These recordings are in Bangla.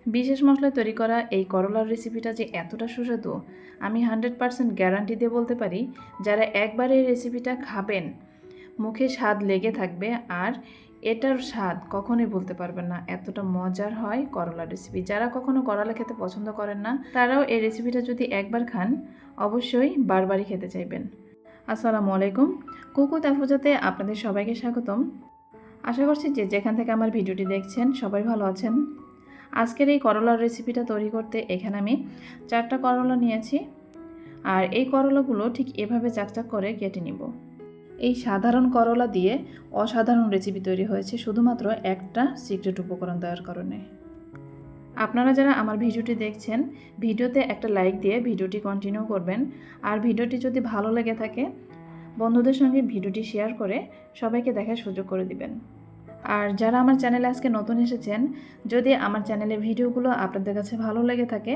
বিশেষ মশলায় তৈরি করা এই করলার রেসিপিটা যে এতটা সুস্বাদু আমি 100% গ্যারান্টি দিয়ে বলতে পারি। যারা একবার এই রেসিপিটা খাবেন মুখে স্বাদ লেগে থাকবে, আর এটার স্বাদ কখনোই বলতে পারবেন না, এতটা মজার হয় করলার রেসিপি। যারা কখনো করলা খেতে পছন্দ করেন না তারাও এই রেসিপিটা যদি একবার খান অবশ্যই বারবারই খেতে চাইবেন। আসসালামু আলাইকুম, কুকু তাফুজাতে আপনাদের সবাইকে স্বাগতম। আশা করছি যে যেখান থেকে আমার ভিডিওটি দেখছেন সবাই ভালো আছেন। আজকের এই করলার রেসিপিটা তৈরি করতে এখানে আমি 4টা করলা নিয়েছি, আর এই করলাগুলো ঠিক এভাবে চাকচাক করে কেটে নিব। এই সাধারণ করলা দিয়ে অসাধারণ রেসিপি তৈরি হয়েছে শুধুমাত্র একটা সিক্রেট উপকরণ দেওয়ার কারণে। আপনারা যারা আমার ভিডিওটি দেখছেন ভিডিওতে একটা লাইক দিয়ে ভিডিওটি কন্টিনিউ করবেন, আর ভিডিওটি যদি ভালো লেগে থাকে বন্ধুদের সঙ্গে ভিডিওটি শেয়ার করে সবাইকে দেখার সুযোগ করে দিবেন। আর যারা আমার চ্যানেলে আজকে নতুন এসেছেন, যদি আমার চ্যানেলের ভিডিওগুলো আপনাদের কাছে ভালো লেগে থাকে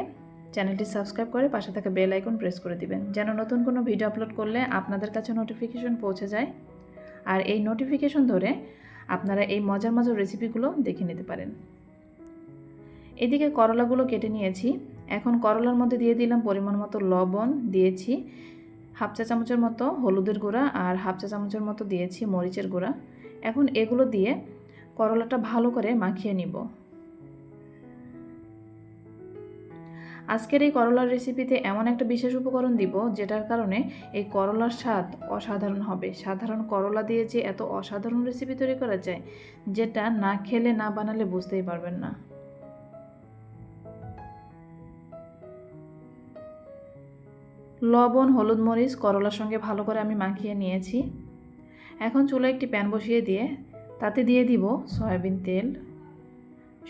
চ্যানেলটি সাবস্ক্রাইব করে পাশে থাকা বেল আইকন প্রেস করে দিবেন, যেন নতুন কোনো ভিডিও আপলোড করলে আপনাদের কাছে নোটিফিকেশন পৌঁছে যায়, আর এই নোটিফিকেশন ধরে আপনারা এই মজার মজার রেসিপিগুলো দেখে নিতে পারেন। এদিকে করলাগুলো কেটে নিয়েছি। এখন করলার মধ্যে দিয়ে দিলাম পরিমাণ মতো লবণ, দিয়েছি হাফ চা চামচের মতো হলুদের গুঁড়া, আর হাফ চা চামচের মতো দিয়েছি মরিচের গুঁড়া। এখন এগুলো দিয়ে করলাটা ভালো করে মাখিয়ে নিব। আজকের এই করলার রেসিপিতে এমন একটা বিশেষ উপকরণ দিব যেটার কারণে এই করলার স্বাদ অসাধারণ হবে। সাধারণ করলা দিয়ে যে এত অসাধারণ রেসিপি তৈরি করা যায় যেটা না খেলে না বানালে বুঝতেই পারবেন না। লবণ, হলুদ, মরিচ করলার সঙ্গে ভালো করে আমি মাখিয়ে নিয়েছি। এখন চুলায় একটি প্যান বসিয়ে দিয়ে তাতে দিয়ে দিব সয়াবিন তেল।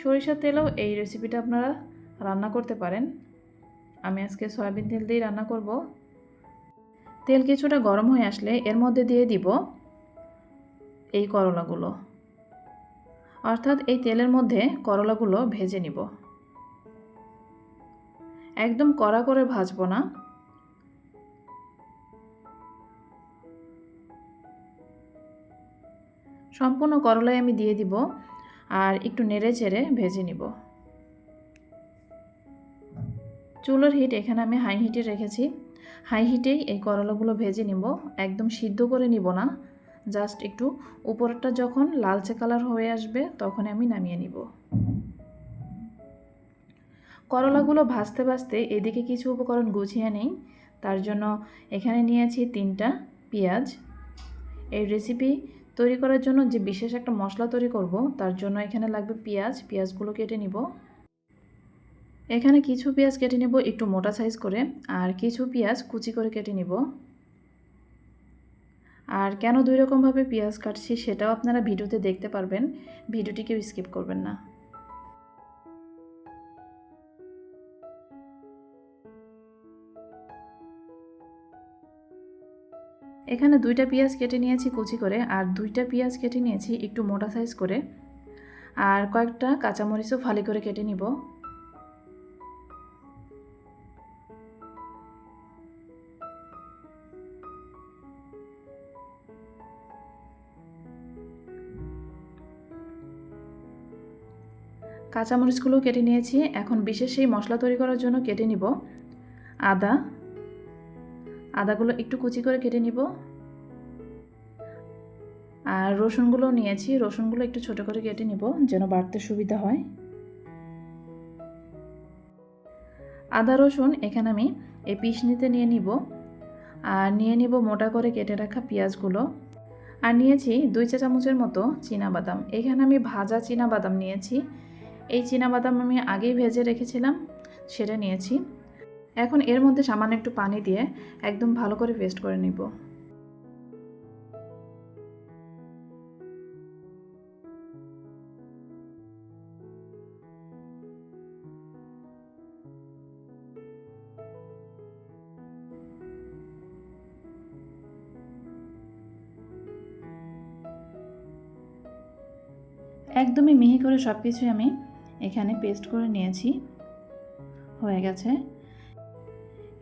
সরিষার তেলেও এই রেসিপিটা আপনারা রান্না করতে পারেন। আমি আজকে সয়াবিন তেল দিয়েই রান্না করব। তেল কিছুটা গরম হয়ে আসলে এর মধ্যে দিয়ে দিব এই করলাগুলো, অর্থাৎ এই তেলের মধ্যে করলাগুলো ভেজে নিব। একদম কড়া করে ভাজবো না। সম্পূর্ণ করলাই আমি দিয়ে দিব আর একটু নেড়ে চেড়ে ভেজে নিব। চুলার হিট এখানে আমি হাই হিটে রেখেছি। হাই হিটেই এই করলাগুলো ভেজে নিব, একদম সিদ্ধ করে নিব না, জাস্ট একটু উপরটা যখন লালচে কালার হয়ে আসবে তখন আমি নামিয়ে নিব। করলাগুলো ভাজতে ভাজতে এদিকে কিছু উপকরণ গুছিয়ে নেই। তার জন্য এখানে নিয়েছি 3টা পেঁয়াজ। এই রেসিপি তৈরি করার জন্য যে বিশেষ একটা মশলা তৈরি করব তার জন্য এখানে লাগবে পেঁয়াজ। পেঁয়াজগুলো কেটে নিব। এখানে কিছু পেঁয়াজ কেটে নেব একটু মোটা সাইজ করে, আর কিছু পেঁয়াজ কুচি করে কেটে নিব। আর কেন 2 রকমভাবে পেঁয়াজ কাটছি সেটাও আপনারা ভিডিওতে দেখতে পারবেন, ভিডিওটিকেও স্কিপ করবেন না। এখানে 2টা পেঁয়াজ কেটে নিয়েছি কুচি করে, আর 2টা পেঁয়াজ কেটে নিয়েছি একটু মোটা সাইজ করে, আর কয়েকটা কাঁচামরিচও ফালি করে কেটে নিব। কাঁচামরিচগুলো কেটে নিয়েছি। এখন বিশেষ এই মশলা তৈরি করার জন্য কেটে নিব আদা। আদাগুলো একটু কুচি করে কেটে নিব। আর রসুনগুলো নিয়েছি, রসুনগুলো একটু ছোট করে কেটে নিব যেন বাড়তে সুবিধা হয়। আদা রসুন এখানে আমি এই পিষনিতে নিয়ে নিব, আর নিয়ে নিব মোটা করে কেটে রাখা পেঁয়াজগুলো। আর নিয়েছি 2 চা চামচের মতো চীনাবাদাম। এখানে আমি ভাজা চীনাবাদাম নিয়েছি। এই চীনাবাদাম আমি আগেই ভেজে রেখেছিলাম, সেটা নিয়েছি। এখন এর মধ্যে সামান্য একটু পানি দিয়ে একদম ভালো করে পেস্ট করে নিব। একদমই মিহি করে সব কিছুই আমি এখানে পেস্ট করে নিয়েছি, হয়ে গেছে।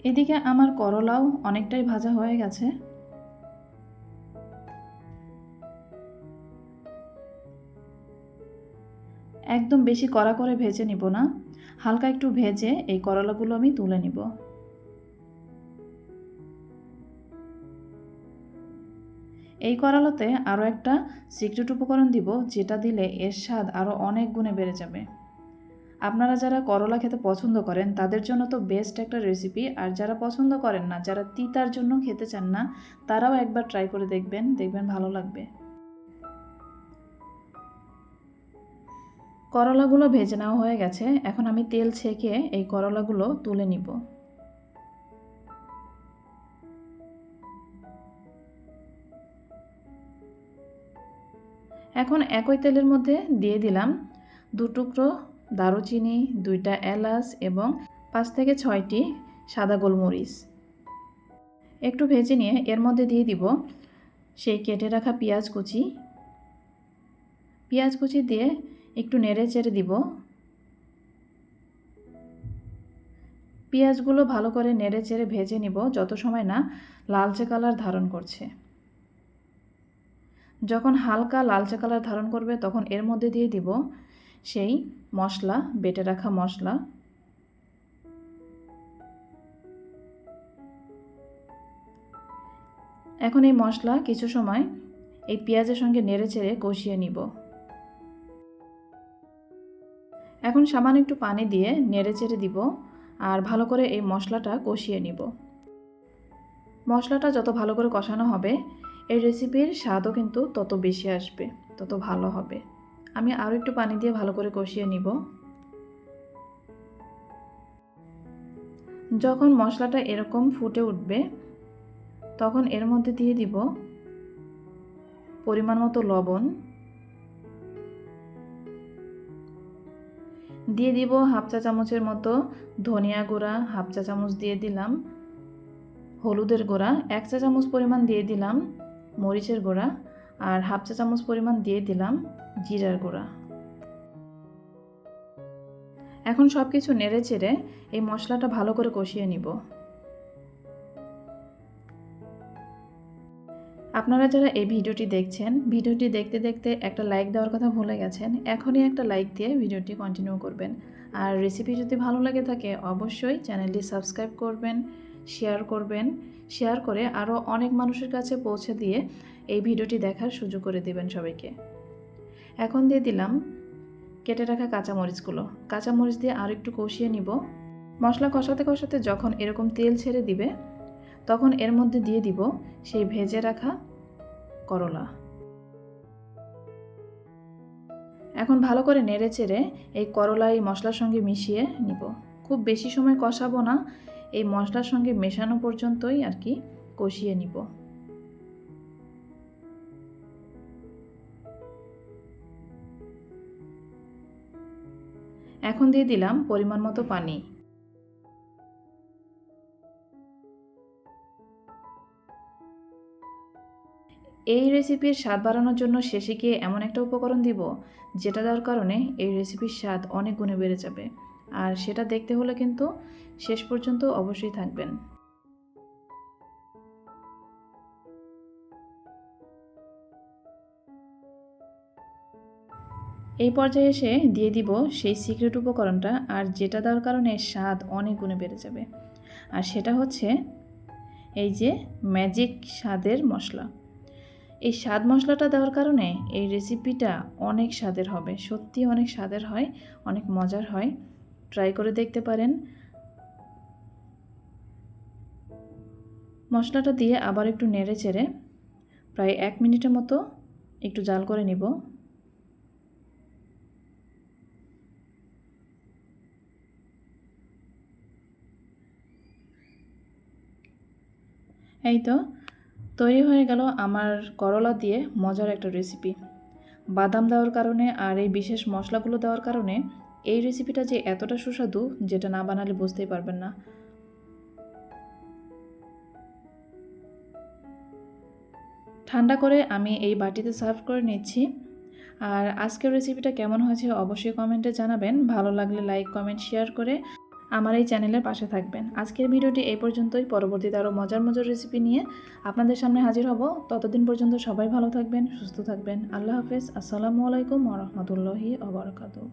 এদিকে আমার করলাও অনেকটাই ভাজা হয়ে গেছে। একদম বেশি কড়া করে ভেজে নিব না, হালকা একটু ভেজে এই করলাগুলো আমি তুলে নিব। এই করলাতে আরও একটা সিক্রেট উপকরণ দিব, যেটা দিলে এর স্বাদ আরও অনেক গুণে বেড়ে যাবে। আপনারা যারা করলা খেতে পছন্দ করেন তাদের জন্য তো বেস্ট একটা রেসিপি, আর যারা পছন্দ করেন না, যারা তিতার জন্য খেতে চান না, তারাও একবার ট্রাই করে দেখবেন, দেখবেন ভালো লাগবে। করলাগুলো ভেজে নেওয়া হয়ে গেছে, এখন আমি তেল ছেঁকে এই করলাগুলো তুলে নিব। এখন একই তেলের মধ্যে দিয়ে দিলাম 2 টুকরো দারুচিনি, 2টা এলাচ এবং 5 থেকে 6টি সাদা গোলমরিচ। একটু ভেজে নিয়ে এর মধ্যে দিয়ে দিব সেই কেটে রাখা পেঁয়াজ কুচি। পেঁয়াজ কুচি দিয়ে একটু নেড়ে চেড়ে দিব। পেঁয়াজগুলো ভালো করে নেড়ে চেড়ে ভেজে নিব যত সময় না লালচে কালার ধারণ করছে। যখন হালকা লালচে কালার ধারণ করবে তখন এর মধ্যে দিয়ে দিব সেই মশলা, বেটে রাখা মশলা। এখন এই মশলা কিছু সময় এই পেঁয়াজের সঙ্গে নেড়ে চেড়ে কষিয়ে নিব। এখন সামান্য একটু পানি দিয়ে নেড়ে চেড়ে দিব আর ভালো করে এই মশলাটা কষিয়ে নিব। মশলাটা যত ভালো করে কষানো হবে এই রেসিপির স্বাদও কিন্তু তত বেশি আসবে, তত ভালো হবে। আমি আরও একটু পানি দিয়ে ভালো করে কষিয়ে নিব। যখন মশলাটা এরকম ফুটে উঠবে তখন এর মধ্যে দিয়ে দিব পরিমাণ মতো লবণ, দিয়ে দিব হাফ চা চামচের মতো ধনিয়া গুঁড়া, হাফ চা চামচ দিয়ে দিলাম হলুদের গুঁড়া, 1 চা চামচ পরিমাণ দিয়ে দিলাম মরিচের গুঁড়া, আর হাফ চা চামচ পরিমাণ দিয়ে দিলাম জিরার গুঁড়া। এখন সব কিছু নেড়ে চেড়ে এই মশলাটা ভালো করে কষিয়ে নিব। আপনারা যারা এই ভিডিওটি দেখছেন, ভিডিওটি দেখতে দেখতে একটা লাইক দেওয়ার কথা ভুলে গেছেন, এখনই একটা লাইক দিয়ে ভিডিওটি কন্টিনিউ করবেন। আর রেসিপি যদি ভালো লাগে থাকে অবশ্যই চ্যানেলটি সাবস্ক্রাইব করবেন, শেয়ার করবেন, শেয়ার করে আরও অনেক মানুষের কাছে পৌঁছে দিয়ে এই ভিডিওটি দেখার সুযোগ করে দেবেন সবাইকে। এখন দিয়ে দিলাম কেটে রাখা কাঁচামরিচগুলো। কাঁচামরিচ দিয়ে আর একটু কষিয়ে নিব। মশলা কষাতে কষাতে যখন এরকম তেল ছেড়ে দিবে তখন এর মধ্যে দিয়ে দিব সেই ভেজে রাখা করলা। এখন ভালো করে নেড়ে চেড়ে এই করলা এই মশলার সঙ্গে মিশিয়ে নিব। খুব বেশি সময় কষাবো না, এই মশলার সঙ্গে মেশানো পর্যন্তই আর কি কষিয়ে নিব। এখন দিয়ে দিলাম পরিমাণ মতো পানি। এই রেসিপির স্বাদ বাড়ানোর জন্য শেষে গিয়ে এমন একটা উপকরণ দিব যেটা দেওয়ার কারণে এই রেসিপির স্বাদ অনেক গুণে বেড়ে যাবে। আর সেটা দেখতে হলে কিন্তু শেষ পর্যন্ত অবশ্যই থাকবেন। এই পর্যায়ে এসে দিয়ে দিব সেই সিক্রেট উপকরণটা, আর যেটা দেওয়ার কারণে স্বাদ অনেক গুণে বেড়ে যাবে। আর সেটা হচ্ছে এই যে ম্যাজিক স্বাদের মশলা। এই স্বাদ মশলাটা দেওয়ার কারণে এই রেসিপিটা অনেক স্বাদের হবে, সত্যি অনেক স্বাদের হয়, অনেক মজার হয়। ট্রাই করে দেখতে পারেন। মশলাটা দিয়ে আবার একটু নেড়ে চেড়ে প্রায় 1 মিনিটের মতো একটু জাল করে নিব। এই তো তৈরি হয়ে গেল আমার করলা দিয়ে মজার একটা রেসিপি। বাদাম দেওয়ার কারণে আর এই বিশেষ মশলাগুলো দেওয়ার কারণে এই রেসিপিটা যে এতটা সুস্বাদু যেটা না বানালে বুঝতেই পারবেন না। ঠান্ডা করে আমি এই বাটিতে সার্ভ করে নিচ্ছি। আর আজকের রেসিপিটা কেমন হয়েছে অবশ্যই কমেন্টে জানাবেন। ভালো লাগলে লাইক, কমেন্ট, শেয়ার করে আমার এই চ্যানেলের পাশে থাকবেন। আজকের ভিডিওটি এই পর্যন্তই। পরবর্তীতে আরও মজার মজার রেসিপি নিয়ে আপনাদের সামনে হাজির হব। ততদিন পর্যন্ত সবাই ভালো থাকবেন, সুস্থ থাকবেন। আল্লাহ হাফেজ। আসসালামু আলাইকুম ওয়া রাহমাতুল্লাহি ওয়া বারাকাতুহু।